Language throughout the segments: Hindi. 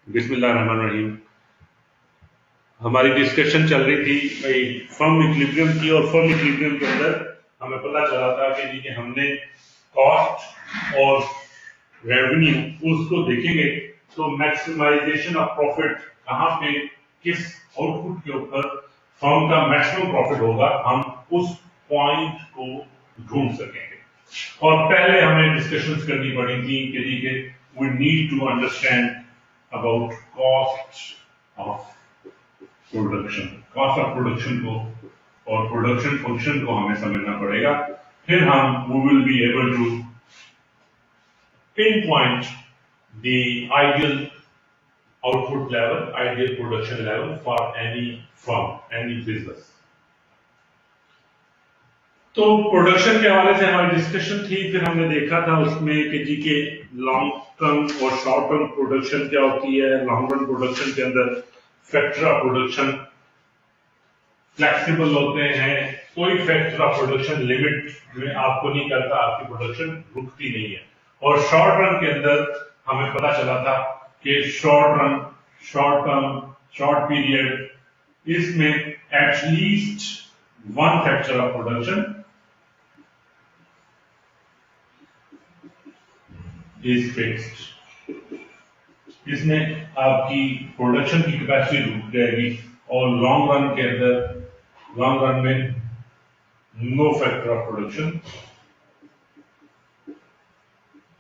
बिस्मिल्लाहिर्रहमानिर्रहीम। हमारी डिस्कशन चल रही थी भाई फर्म इक्विलिब्रियम की, और फर्म इक्विलिब्रियम के अंदर हमें पता चला था कि हमने कॉस्ट और रेवेन्यू उसको देखेंगे तो मैक्सिमाइजेशन ऑफ प्रॉफिट कहाँ पे, किस आउटपुट के ऊपर फर्म का मैक्सिमम प्रॉफिट होगा, हम उस पॉइंट को ढूंढ सकेंगे। और पहले हमें डिस्कशंस करनी पड़ी थी कि we need to understand about cost of production. Cost of production को और प्रोडक्शन फंक्शन को हमें समझना पड़ेगा, फिर हम we will be able to pinpoint the ideal output level, ideal production level for any firm, any business. तो प्रोडक्शन के हवाले से हमारी डिस्कशन थी। फिर हमने देखा था उसमें कि लॉन्ग टर्म और शॉर्ट टर्म प्रोडक्शन क्या होती है। लॉन्ग टर्म प्रोडक्शन के अंदर फैक्टर ऑफ प्रोडक्शन फ्लेक्सिबल होते हैं, कोई फैक्टर ऑफ प्रोडक्शन लिमिट में आपको नहीं करता, आपकी प्रोडक्शन रुकती नहीं है। और शॉर्ट रन के अंदर हमें पता चला था कि शॉर्ट पीरियड इसमें at least one factor of production is fixed. इसमें आपकी प्रोडक्शन की कैपेसिटी रुक जाएगी, और लॉन्ग रन में no factor of production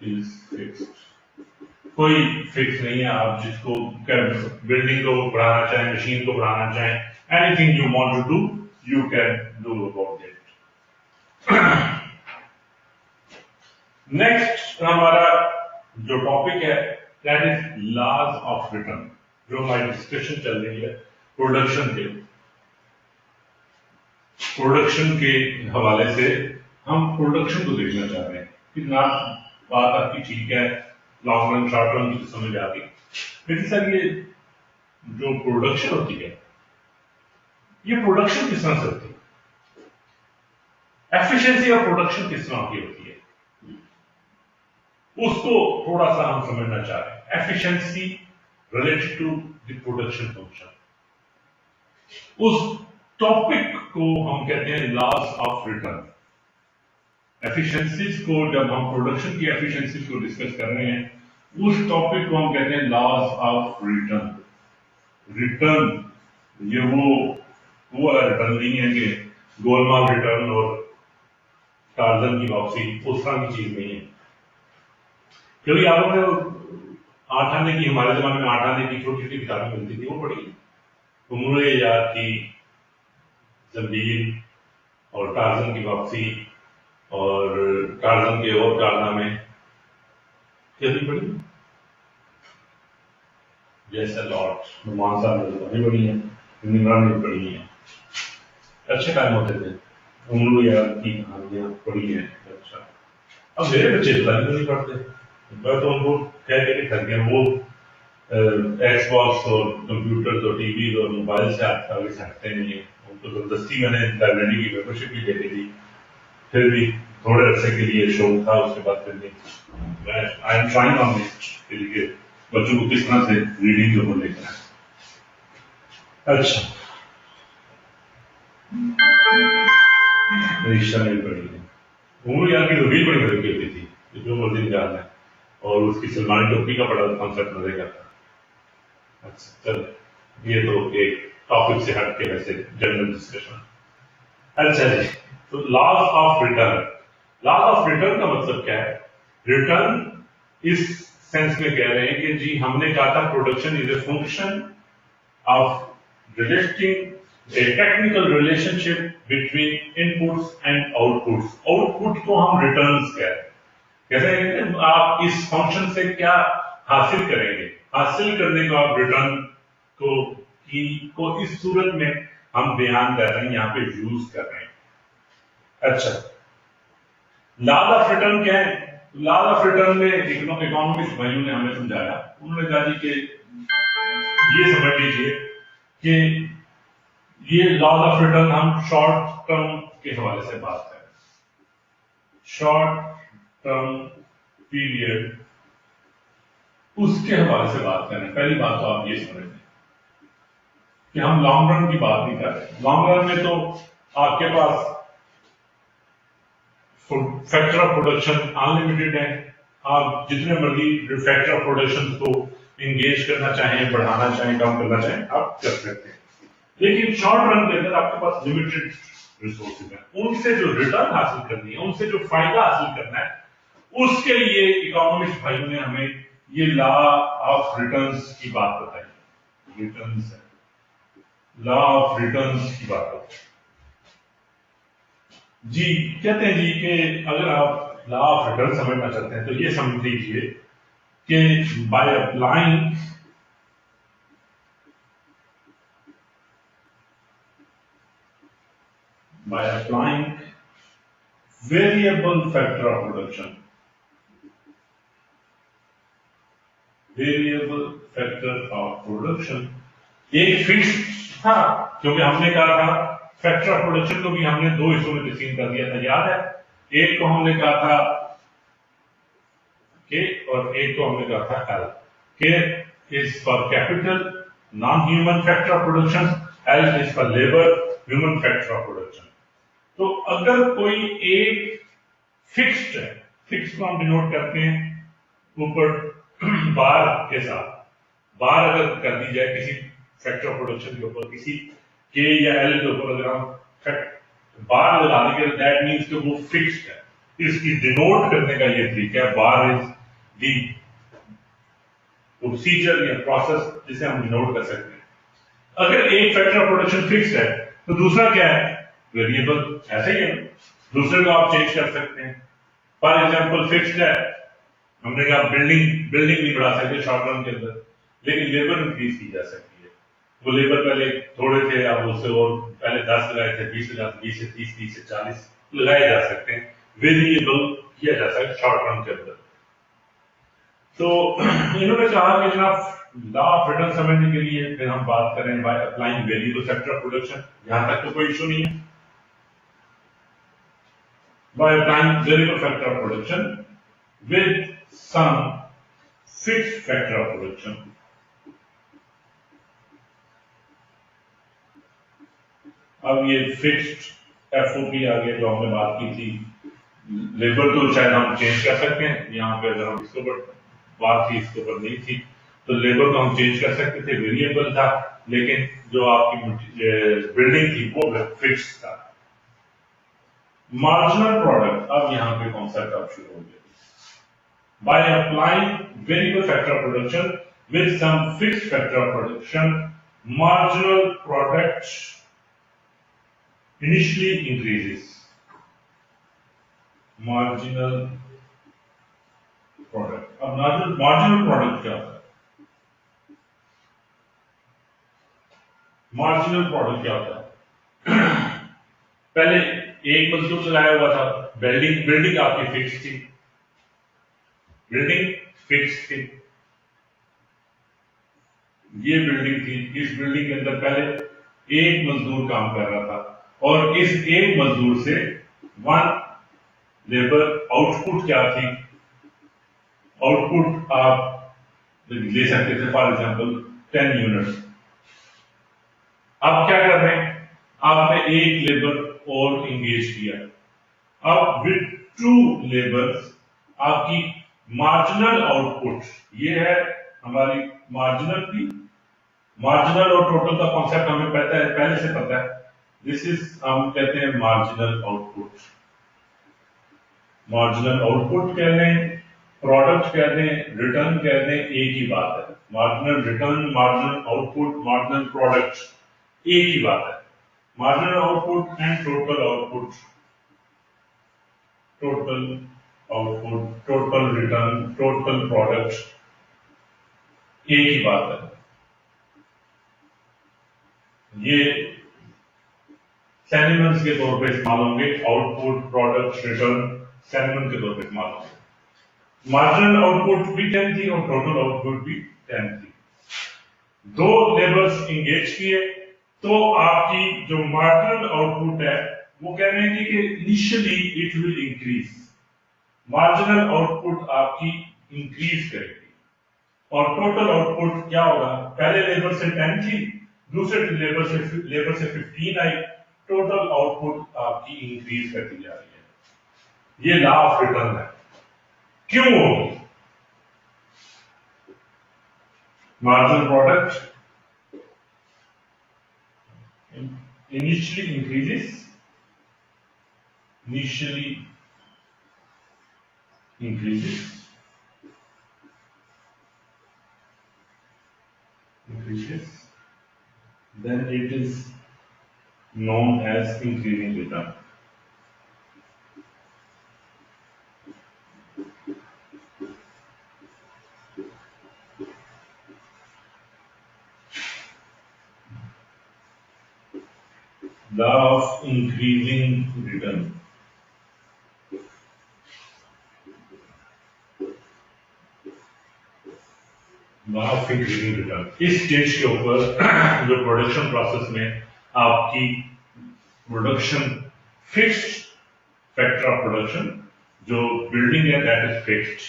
is fixed. कोई फिक्स नहीं है। आप जिसको बिल्डिंग को बढ़ाना चाहें, मशीन को बढ़ाना चाहें, anything you want to do you can do about it. Next हमारा जो टॉपिक है that is laws of return, जो हमारी डिस्कशन चल रही है प्रोडक्शन के हवाले से। हम प्रोडक्शन को देखना चाह रहे हैं कि ना बात आपकी ठीक है, लॉन्ग रन शॉर्ट रन की समझ आ गई, लेकिन सर ये जो प्रोडक्शन होती है, ये प्रोडक्शन किस तरह से होती है, एफिशिएंसी ऑफ प्रोडक्शन किस तरह की होती है, उसको थोड़ा सा हम समझना चाह रहे हैं। Efficiency related to the production function, उस टॉपिक को हम कहते हैं लॉज ऑफ रिटर्न। एफिशिएंसीज को जब हम प्रोडक्शन की एफिशिएंसीज को डिस्कस कर रहे हैं, उस टॉपिक को हम कहते हैं लॉज ऑफ रिटर्न। ये वो रिटर्न नहीं है कि गोलमाल रिटर्न और टार्जन की वापसी, उस तरह की चीज नहीं है। क्योंकि आप लोग 8 आने की, हमारे जमाने में 8 आने की छोटी छोटी किताबें मिलती थी, वो पढ़ी, उम्रे याद की, जंबीर और टार्जन की वापसी और टार्जन के और कारनामे भी पढ़ी, जैसे लॉट नुमान साहब ने बड़ी है, इमरान ने पढ़ी है, अच्छे टाइम होते थे। उम्र याद की कहानियां पढ़ी है। अच्छा, अब मेरे बच्चे नहीं पढ़ते, मैं तो उनको कहते कि थक गए, वो एक्सबॉक्स और कंप्यूटर और टीवी और मोबाइल से आगे सकते नहीं है। उनको जबरदस्ती मैंने लाइब्रेरी की मेंबरशिप भी दे दी, फिर भी थोड़े अरसे के लिए शौक था, उसके बाद फिर नहीं। I am trying on this कि बच्चों को किस तरह से रीडिंग के ऊपर लेकर है। अच्छा, रिश्ता नहीं पड़ी है, उम्र यार की तो भी बड़ी मदद होती थी, जो मर्जी निकालना है, और उसकी सलमानी टोपी का बड़ा कॉन्सेप्ट मजे का था। अच्छा चलो, ये तो एक टॉपिक से हट के वैसे जनरल डिस्कशन। अच्छा जी, तो लॉज ऑफ रिटर्न का मतलब क्या है? रिटर्न इस सेंस में कह रहे हैं कि जी हमने कहा था production is a function of relating A technical relationship between inputs and outputs. Output को हम रिटर्न्स कह रहे हैं। कैसे आप इस फंक्शन से क्या हासिल करेंगे, हासिल करने को आप रिटर्न को इस सूरत में हम बयान कर रहे हैं, यहाँ पे यूज कर रहे हैं। अच्छा, लॉज ऑफ रिटर्न क्या है? लॉज ऑफ रिटर्न में इकोनॉमिक्स भाइयों ने हमें समझाया, उन्होंने कहा जी कि ये समझ लीजिए कि ये लॉज ऑफ रिटर्न हम शॉर्ट टर्म के हवाले से बात करें। शॉर्ट टर्म पीरियड उसके हवाले से बात करें। पहली बात तो आप ये समझ लें कि हम लॉन्ग रन की बात नहीं कर रहे। लॉन्ग रन में तो आपके पास फैक्टर ऑफ प्रोडक्शन अनलिमिटेड है, आप जितने मर्जी फैक्टर ऑफ प्रोडक्शन को इंगेज करना चाहें, बढ़ाना चाहें, कम करना चाहें, आप कर सकते हैं। लेकिन शॉर्ट रन के अंदर आपके पास लिमिटेड रिसोर्सेज हैं, उनसे जो रिटर्न हासिल करनी है, उनसे जो फायदा हासिल करना है, उसके लिए इकोनॉमिस्ट भाइयों ने हमें ये लॉ ऑफ रिटर्न्स की बात बताई। रिटर्न्स है, लॉ ऑफ रिटर्न्स की बात बताई जी। कहते हैं जी कि अगर आप लॉ ऑफ रिटर्न समझना चाहते हैं तो ये समझ लीजिए कि by applying variable factor of production, variable factor of production एक फिक्स था, क्योंकि हमने कहा था फैक्टर ऑफ प्रोडक्शन को भी हमने दो हिस्सों में तकसीम कर दिया था, याद है? एक को हमने कहा था के और एक को हमने कहा था एल। के is for capital non human factor of production, L is for labour human factor of production. तो अगर कोई एक फिक्स्ड है, फिक्स को हम डिनोट करते हैं ऊपर बार के साथ, बार अगर कर दी जाए किसी फैक्टर ऑफ प्रोडक्शन के ऊपर, किसी के या एल के ऊपर अगर हम बार लगा देंगे, दैट मीन्स कि वो फिक्स्ड है। इसकी डिनोट करने का ये तरीका है, बार इज दी प्रोसीजर या प्रोसेस जिसे हम डिनोट कर सकते हैं। अगर एक फैक्टर ऑफ प्रोडक्शन फिक्स्ड है तो दूसरा क्या है? वेरिएबल। ऐसे ही है, दूसरे को आप चेंज कर सकते हैं। फॉर एग्जाम्पल फिक्स्ड है, हमने कहा बिल्डिंग नहीं बढ़ा सकते शॉर्ट रन के अंदर, लेकिन लेबर इंक्रीज की जा सकती है। वो लेबर पहले थोड़े थे, अब उससे और पहले 10 लगाए थे, 20 लगाए, 20 से 30, 30 से 40 लगाए जा सकते हैं। वेरिएबल किया जा सकता है शॉर्ट रन के अंदर। तो इन्होंने कहा कि जनाब लॉ ऑफ रिटर्न समझने के लिए फिर हम बात करें by applying variable factor of production. यहां तक तो कोई इशू नहीं है। By applying variable factor of production with some fixed factor of production. अब ये फिक्स्ड एफओपी आ गया जो हमने बात की थी। लेबर तो शायद हम चेंज कर सकते हैं, यहाँ पे अगर हम इसके ऊपर बात थी, इसके ऊपर नहीं थी, तो लेबर को हम चेंज कर सकते थे, वेरिएबल था, लेकिन जो आपकी बिल्डिंग थी वो फिक्स्ड था। मार्जिनल प्रोडक्ट, अब यहाँ पे कॉन्सेप्ट अब शुरू हो गया। By applying variable factor of production with some fixed factor of production, marginal product initially increases. Marginal product. अब marginal product क्या होता है? Marginal product क्या होता है? पहले एक मजदूर लगाया हुआ था, बिल्डिंग आपकी फिक्स थी, बिल्डिंग फिक्स थी, ये बिल्डिंग थी, इस बिल्डिंग के अंदर पहले एक मजदूर काम कर रहा था, और इस एक मजदूर से वन लेबर आउटपुट क्या थी? आउटपुट आप ले सकते थे, फॉर एग्जांपल 10 यूनिट्स। अब क्या कर रहे हैं? आपने एक लेबर और इंगेज किया। अब विद 2 लेबर्स आपकी मार्जिनल आउटपुट, ये है हमारी मार्जिनल की, मार्जिनल और टोटल का कॉन्सेप्ट हमें पहले से पता है। दिस इज हम कहते हैं मार्जिनल आउटपुट। मार्जिनल आउटपुट कह दें, प्रोडक्ट कह दें, रिटर्न कह दें, एक ही बात है। Marginal return, marginal output, marginal product एक ही बात है। Marginal output and total output, total output, total return, total product एक ही बात है। ये सिनोनिम्स के तौर पे इस्तेमाल होंगे, आउटपुट, प्रोडक्ट, रिटर्न सिनोनिम के तौर पे इस्तेमाल होंगे। मार्जिनल आउटपुट भी 10 थी और टोटल आउटपुट भी 10 थी। 2 लेबर्स इंगेज किए तो आपकी जो मार्जिनल आउटपुट है वो कह रहे हैं कि initially it will increase. Marginal output आपकी इंक्रीज करेगी। और टोटल आउटपुट क्या होगा, पहले लेबर से 10 थी, दूसरे लेबर से 15 आई, टोटल आउटपुट आपकी इंक्रीज करती जा रही है। ये लॉ ऑफ रिटर्न है। क्यों होगी? Marginal product initially increases then it is known as increasing return. Law of increasing return. इस स्टेज के ऊपर जो प्रोडक्शन प्रोसेस में आपकी production fixed factor of production, जो बिल्डिंग है दैट इज फिक्स्ड,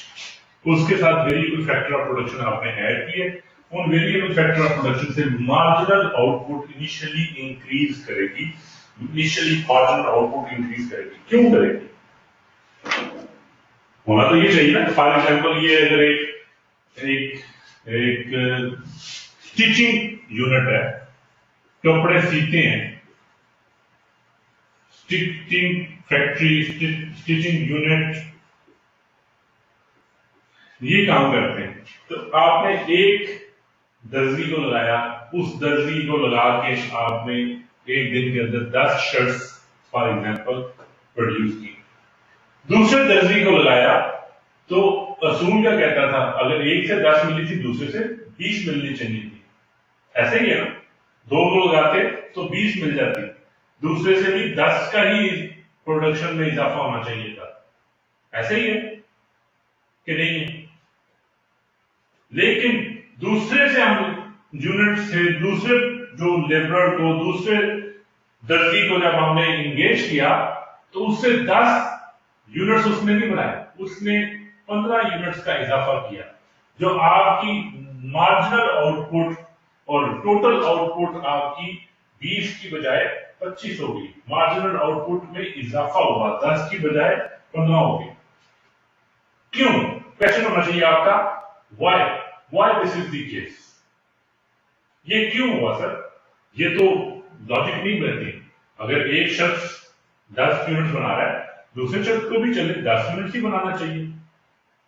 उसके साथ वेरिएबल फैक्टर ऑफ प्रोडक्शन आपने ऐड किए। उन वेरिएबल फैक्टर ऑफ प्रोडक्शन से मार्जिनल आउटपुट इनिशियली इंक्रीज करेगी, क्यों करेगी? होना तो ये चाहिए ना। फॉर एग्जाम्पल ये अगर एक स्टिचिंग यूनिट है, कपड़े सीते हैं, स्टिचिंग फैक्ट्री, स्टिचिंग यूनिट ये काम करते हैं, तो आपने एक दर्जी को लगाया, उस दर्जी को लगा के आपने एक दिन के अंदर 10 शर्ट्स फॉर एग्जाम्पल प्रोड्यूस की। दूसरे दर्जी को लगाया तो असूल क्या कहता था, अगर एक से 10 मिली थी, दूसरे से 20 मिलनी चाहिए थी। ऐसे ही है ना, दो को लगाते तो 20 मिल जाती, दूसरे से भी 10 का ही प्रोडक्शन में इजाफा होना चाहिए था। ऐसे ही है कि नहीं? लेकिन दूसरे से हम यूनिट से दूसरे जो लेबर को, दूसरे दर्जी को जब हमने इंगेज किया तो उससे 10 यूनिट्स उसने नहीं बनाए, उसने 15 यूनिट्स का इजाफा किया, जो आपकी मार्जिनल आउटपुट और टोटल आउटपुट आपकी 20 की बजाय 25 हो गई। मार्जिनल आउटपुट में इजाफा हुआ, 10 की बजाय 15 हो गई। क्यों? क्वेश्चन होना चाहिए आपका, why this is the case? ये क्यों हुआ सर? ये तो लॉजिक नहीं बनती। अगर एक शख्स 10 यूनिट बना रहा है, दूसरे शख्स को भी चले 10 यूनिट ही बनाना चाहिए।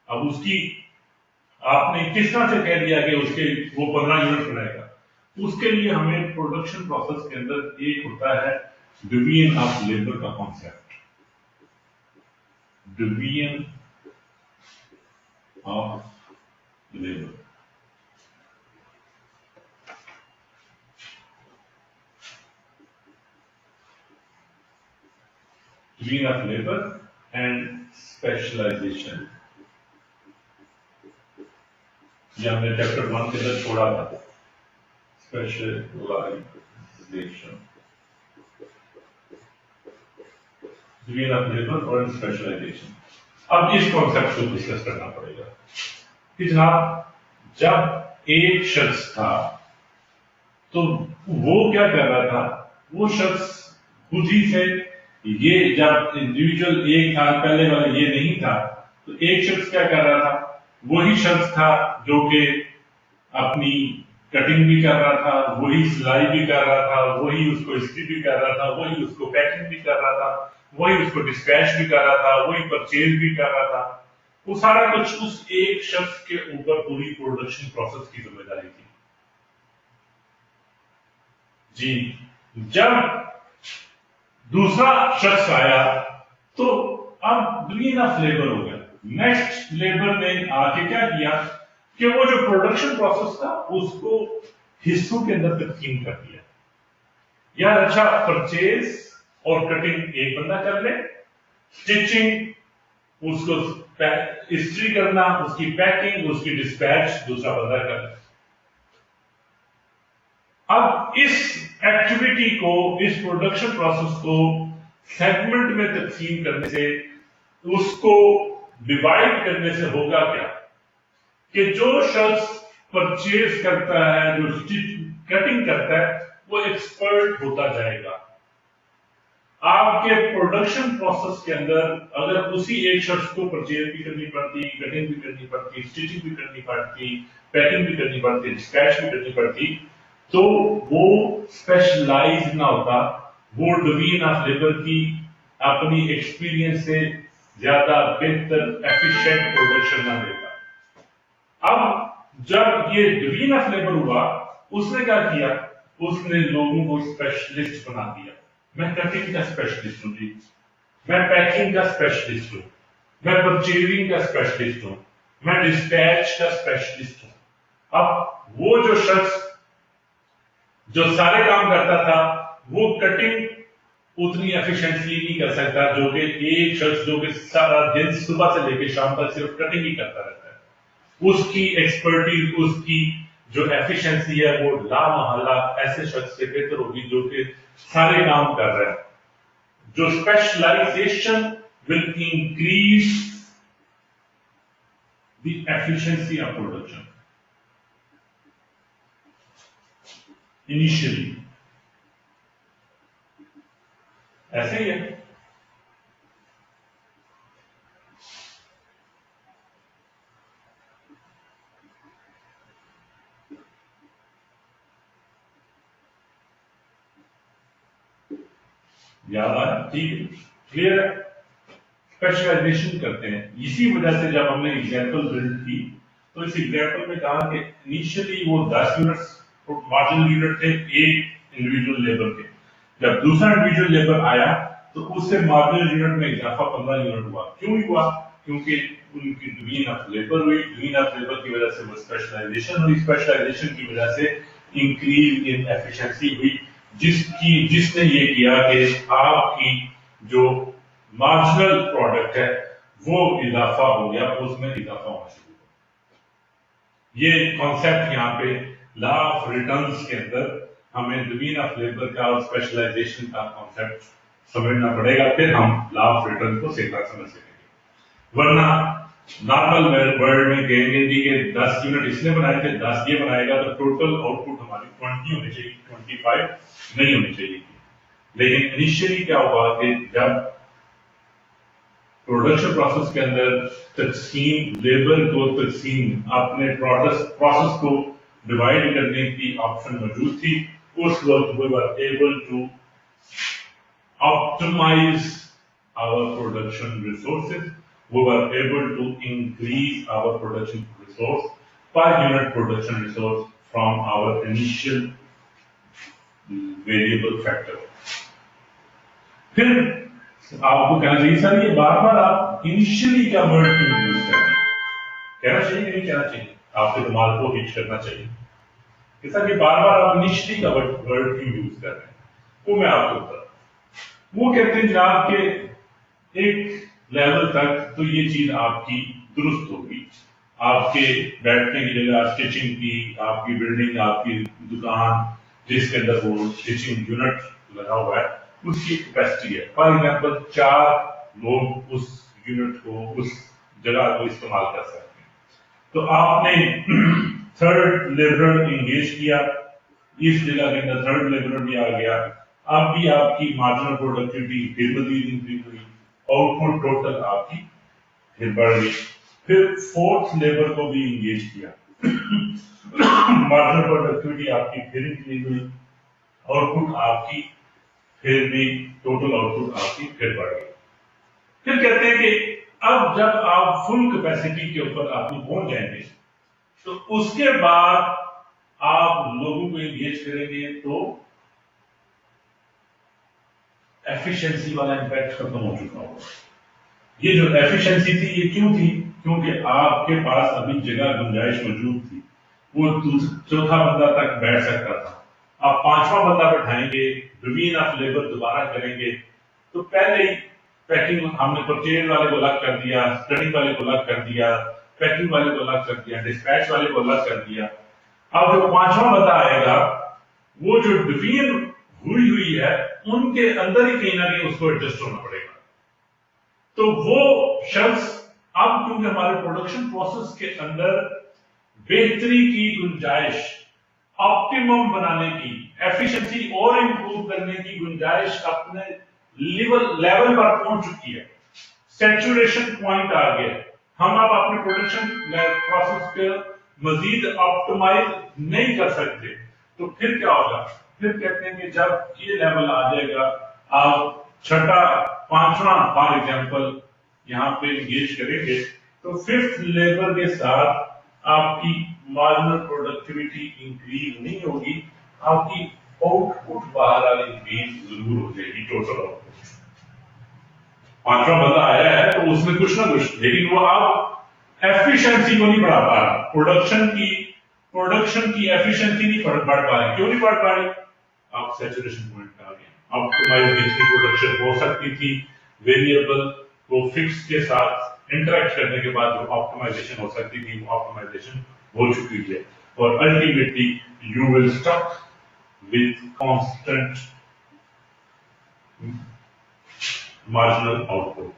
अब उसकी आपने किस तरह से कह दिया कि उसके वो 15 यूनिट बनाएगा? उसके लिए हमें प्रोडक्शन प्रोसेस के अंदर एक होता है डिवीजन ऑफ लेबर का concept. Division of labour, division of labor and specialization। ये हमने चैप्टर 1 के अंदर छोड़ा था, स्पेशलाइजेशन, डिवीजन ऑफ लेबर और स्पेशलाइजेशन। अब इस कॉन्सेप्ट को डिस्कस करना पड़ेगा कि जनाब, जब एक शख्स था तो वो क्या कर रहा था? वो शख्स खुद ही से, ये जब इंडिविजुअल एक था, पहले वाला ये नहीं था, तो एक शख्स क्या कर रहा था? वही शख्स था जो कि अपनी कटिंग भी कर रहा था, वही सिलाई भी कर रहा था, वही उसको इस्त्री भी कर रहा था, वही उसको पैकिंग भी कर रहा था, वही उसको डिस्पैच भी कर रहा था, वही परचेज भी कर रहा था। वो सारा कुछ उस एक शख्स के ऊपर पूरी प्रोडक्शन प्रोसेस की जिम्मेदारी थी जी। जब दूसरा शख्स आया तो अब डिवीजन ऑफ लेबर हो गया। नेक्स्ट लेबर ने आके क्या किया कि वो जो प्रोडक्शन प्रोसेस था उसको हिस्सों के अंदर तकसीम कर दिया। यार अच्छा, परचेज और कटिंग एक बंदा कर ले, स्टिचिंग उसको इस्त्री करना, उसकी पैकिंग, उसकी डिस्पैच दूसरा बंदा कर ले। अब इस एक्टिविटी को, इस प्रोडक्शन प्रोसेस को सेगमेंट में तकसीम करने से, उसको डिवाइड करने से होगा क्या कि जो शख्स परचेज करता है, जो कटिंग करता है, वो एक्सपर्ट होता जाएगा। आपके प्रोडक्शन प्रोसेस के अंदर अगर उसी एक शख्स को परचेज भी करनी पड़ती, कटिंग भी करनी पड़ती, स्टिचिंग भी करनी पड़ती, पैकिंग भी करनी पड़ती, डिस्पैच भी करनी पड़ती, तो वो स्पेशलाइज ना होता, वो डिवीजन ऑफ लेबर की अपनी एक्सपीरियंस से ज्यादा बेहतर एफिशिएंट प्रोडक्शन ना देता। अब जब ये डिवीजन ऑफ लेबर हुआ, उसने क्या किया, उसने लोगों को स्पेशलिस्ट बना दिया। मैं कटिंग का स्पेशलिस्ट हूं जी, मैं पैकिंग का स्पेशलिस्ट हूं, मैं परचेजिंग का स्पेशलिस्ट हूं, मैं डिस्पैच का स्पेशलिस्ट हूं। अब वो जो शख्स जो सारे काम करता था, वो कटिंग उतनी एफिशिएंटली नहीं कर सकता जो कि एक शख्स जो कि सारा दिन सुबह से लेकर शाम तक सिर्फ कटिंग ही करता रहता है। उसकी एक्सपर्टीज, उसकी जो एफिशिएंसी है, वो लामहला ऐसे शख्स से बेहतर होगी जो कि सारे काम कर रहे हैं। जो specialisation will increase the efficiency of production initially. ऐसे ही है। याद आया? ठीक है, क्लियर है। स्पेशलाइजेशन करते हैं। इसी वजह से जब हमने एग्जाम्पल बिल्ड की, तो इस एग्जाम्पल में कहा कि इनिशियली वो 10 यूनिट्स मार्जिनल यूनिट थे एक इंडिविजुअल लेबर के। जब दूसरा इंडिविजुअल लेबर आया तो उससे मार्जिनल यूनिट में इजाफा 15 यूनिट हुआ। क्यों हुआ? क्योंकि उनकी डिवीजन ऑफ लेबर हुई। डिवीजन ऑफ लेबर की वजह से वो स्पेशलाइजेशन हुई। स्पेशलाइजेशन की वजह से इंक्रीज इन एफिशिएंसी हुई, जिसने ये किया कि आपकी जो मार्जिनल प्रोडक्ट है वो इजाफा हो गया, उसमें इजाफा होना शुरू हुआ। ये कॉन्सेप्ट यहाँ पे लॉ ऑफ रिटर्न्स के अंदर हमें डिवीजन ऑफ लेबर का और स्पेशलाइजेशन का कॉन्सेप्ट समझना पड़ेगा, फिर हम लॉ ऑफ रिटर्न को सही तरह समझ सकेंगे। वरना नॉर्मल वर्ल्ड में कहेंगे जी कि 10 यूनिट इसने बनाए थे, 10 ये बनाएगा, तो टोटल आउटपुट हमारी 20 होनी चाहिए, 25 नहीं होनी चाहिए। लेकिन इनिशियली क्या हुआ कि जब प्रोडक्शन प्रोसेस के अंदर तकसीम, लेबर को तकसीम, अपने प्रोसेस को डिवाइड करने की ऑप्शन मौजूद थी, उस वक्त we were able to optimise our production resources, we were able to increase our production resource per unit production resource from our initial variable factor. फिर आपको कहना चाहिए सर ये बार बार आप इनिशियली क्या वर्ड क्यों यूज कर रहे हैं? कहना चाहिए कि नहीं कहना चाहिए? आपके दिमाग को हिट करना चाहिए कि सर ये बार बार आप इनिशियली का वर्ड क्यों यूज कर रहे हैं? वो मैं आपको बता, वो कहते हैं जनाब के एक लेवल तक तो ये चीज आपकी दुरुस्त होगी। आपके बैठने की जगह स्टिचिंग की, आपकी बिल्डिंग, आपकी दुकान जिसके अंदर वो स्टिचिंग यूनिट लगा हुआ है, उसकी कैपेसिटी है। फॉर एग्जाम्पल 4 लोग उस यूनिट को, उस जगह को इस्तेमाल कर सकते हैं। तो आपने थर्ड लेबर इंगेज किया, इस जगह के अंदर थर्ड लेबर भी आ गया, अब भी आपकी मार्जिनल प्रोडक्टिविटी फिर मजीद इंक्रीज हुई, आउटपुट टोटल आपकी फिर बढ़ गई। फिर फोर्थ लेबर को भी इंगेज किया, मार्जिनल प्रोडक्टिविटी आपकी फिर इंक्रीज हुई, आउटपुट आपकी फिर भी टोटल आउटपुट आपकी फिर बढ़ गई। फिर कहते हैं कि अब जब आप फुल कैपेसिटी के ऊपर आप पहुंच जाएंगे, तो उसके बाद आप लोगों को एंगेज करेंगे तो एफिशिएंसी वाला इंपैक्ट खत्म हो चुका होगा। ये जो एफिशिएंसी थी ये क्यों थी? क्योंकि आपके पास अभी जगह गुंजाइश मौजूद थी, वो चौथा बंदा तक बैठ सकता था। आप 5वां बंदा बैठाएंगे, डिवीजन ऑफ लेबर दोबारा करेंगे, तो पहले ही पैकिंग हमने परचेज वाले को अलग कर दिया, स्टडिंग वाले को अलग कर दिया, पैकिंग वाले को अलग कर दिया, डिस्पैच वाले को अलग कर दिया। अब जो 5वां बंदा आएगा, वो जो डिवीजन हुई है उनके अंदर ही कहीं ना कहीं उसको एडजस्ट होना पड़ेगा। तो वो शख्स अब क्योंकि हमारे प्रोडक्शन प्रोसेस के अंदर बेहतरी की गुंजाइश, ऑप्टिमम बनाने की, एफिशिएंसी और इंप्रूव करने की गुंजाइश अपने लेवल पर पहुंच चुकी है, सैचुरेशन पॉइंट आ गया। हम अब अपने प्रोडक्शन प्रोसेस के मजीद ऑप्टिमाइज नहीं कर सकते, तो फिर क्या होगा? फिर कहते हैं कि जब ये लेवल आ जाएगा, आप छठा पांचवा फॉर एग्जाम्पल यहाँ पे इंगेज करेंगे, तो फिफ्थ लेवल के साथ आपकी मार्जिनल प्रोडक्टिविटी इंक्रीज नहीं होगी, आपकी आउटपुट बाहर वाली इंक्रीज जरूर हो जाएगी। टोटल आउटपुट पांचवा बंदा आया है तो उसमें कुछ ना कुछ, लेकिन वो आप एफिशिएंसी को नहीं बढ़ा पा रहा, प्रोडक्शन की एफिशिएंसी नहीं बढ़ पा रही। क्यों नहीं बढ़ पा रही? आप सैचुरेशन पॉइंट पे आ गए। ऑप्टिमाइज बिजली प्रोडक्शन हो सकती थी, वेरिएबल को फिक्स के साथ इंटरेक्ट करने के बाद जो ऑप्टिमाइजेशन हो सकती थी, वो ऑप्टिमाइजेशन हो चुकी है, और ultimately you will stuck with constant marginal output.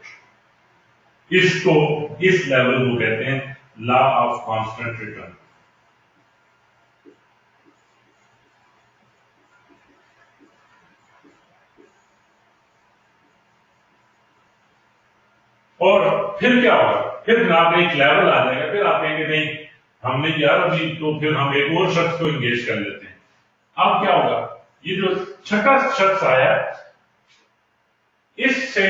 इसको, इस लेवल को कहते हैं लॉ ऑफ कांस्टेंट रिटर्न। और फिर क्या होगा? फिर जनाब एक लेवल आ जाएगा, फिर आप कहेंगे नहीं हमने यार अभी, तो फिर हम एक और शख्स को इंगेज कर लेते हैं। अब क्या होगा? ये जो छठा शख्स आया, इससे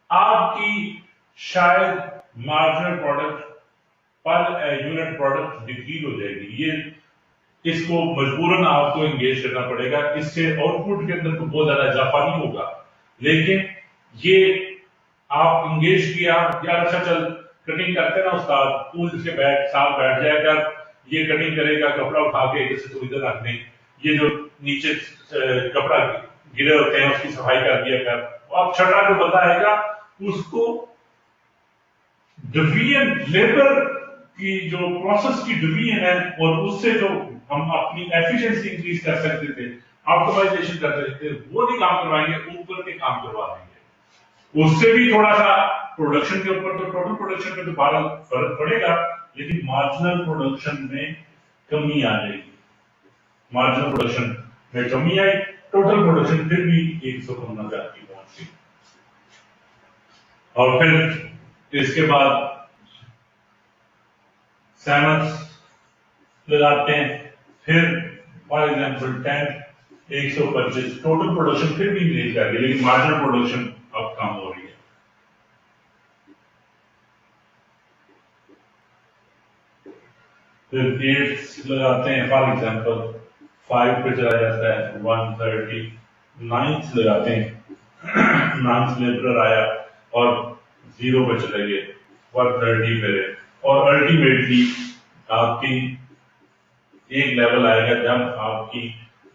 आपकी शायद marginal product per unit product decrease हो जाएगी। ये इसको मजबूरन आपको इंगेज करना पड़ेगा, इससे आउटपुट के अंदर तो बहुत ज्यादा इजाफा नहीं होगा, लेकिन ये आप इंगेज किया, यार अच्छा चल कटिंग करते ना उस्ताद, तू इसके साथ बैठ जाएगा, ये कटिंग करेगा, कपड़ा उठा के इसे तो इधर रख दें, ये जो नीचे कपड़ा गिरे होते हैं उसकी सफाई कर दिया कर। अब छठा जो बंदा आएगा उसको डिवीजन, लेबर की जो प्रोसेस की डिवीजन है, और उससे जो हम अपनी एफिशिएंसी इंक्रीज कर सकते थे, ऑप्टिमाइजेशन कर सकते थे, वो नहीं काम करवाएंगे, ऊपर के काम करवा देंगे। उससे भी थोड़ा सा प्रोडक्शन के ऊपर, तो टोटल प्रोडक्शन में दोबारा फर्क पड़ेगा, लेकिन मार्जिनल प्रोडक्शन में कमी आ जाएगी। मार्जिनल प्रोडक्शन में कमी आई, टोटल प्रोडक्शन फिर भी 150 की पहुंच गई। और फिर इसके बाद सैमस लगाते हैं, फिर फॉर एग्जाम्पल 10 125, टोटल प्रोडक्शन फिर भी इंक्रीज कर रही है, लेकिन मार्जिनल प्रोडक्शन अब कम हो रही है। फिर 8 लगाते हैं, फॉर एग्जाम्पल 5 पे चला जाता है 130, 9 लगाते हैं 9 लेबर आया और 0 पे चले गए 130 पे, और अल्टीमेटली आपकी एक लेवल आएगा जब आपकी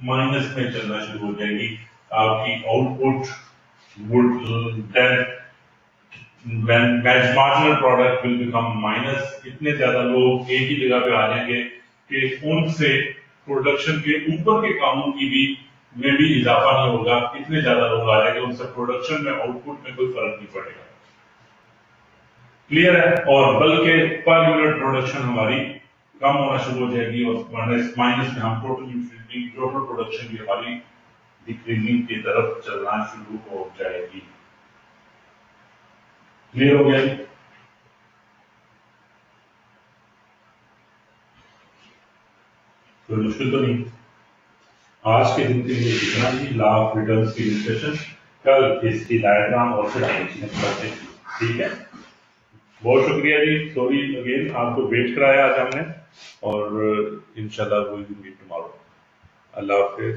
माइनस में चलना शुरू हो जाएगी, आपकी output would then marginal product will become minus. इतने ज्यादा लोग एक ही जगह पे आ जाएंगे कि उनसे प्रोडक्शन के ऊपर के कामों की भी में भी इजाफा नहीं होगा, इतने ज्यादा लोग आ जाएंगे, उनसे प्रोडक्शन में आउटपुट में कोई फर्क नहीं पड़ेगा। क्लियर है? और बल्कि पर यूनिट प्रोडक्शन हमारी कम होना शुरू हो जाएगी, और माइनस में हम टोटल प्रोडक्शन की हमारी डिक्रीजिंग की तरफ चलना शुरू हो जाएगी। क्लियर हो गया? कोई मुश्किल तो नहीं? आज के दिन के लिए इतना ही, लॉ ऑफ रिटर्न्स की डिस्कशन, कल इसकी डायग्राम और फिर आगे करते हैं। ठीक है, बहुत शुक्रिया जी, सॉरी अगेन आपको वेट कराया आज हमने, और इंशाल्लाह वी विल मीट टुमारो। अल्लाह हाफिज।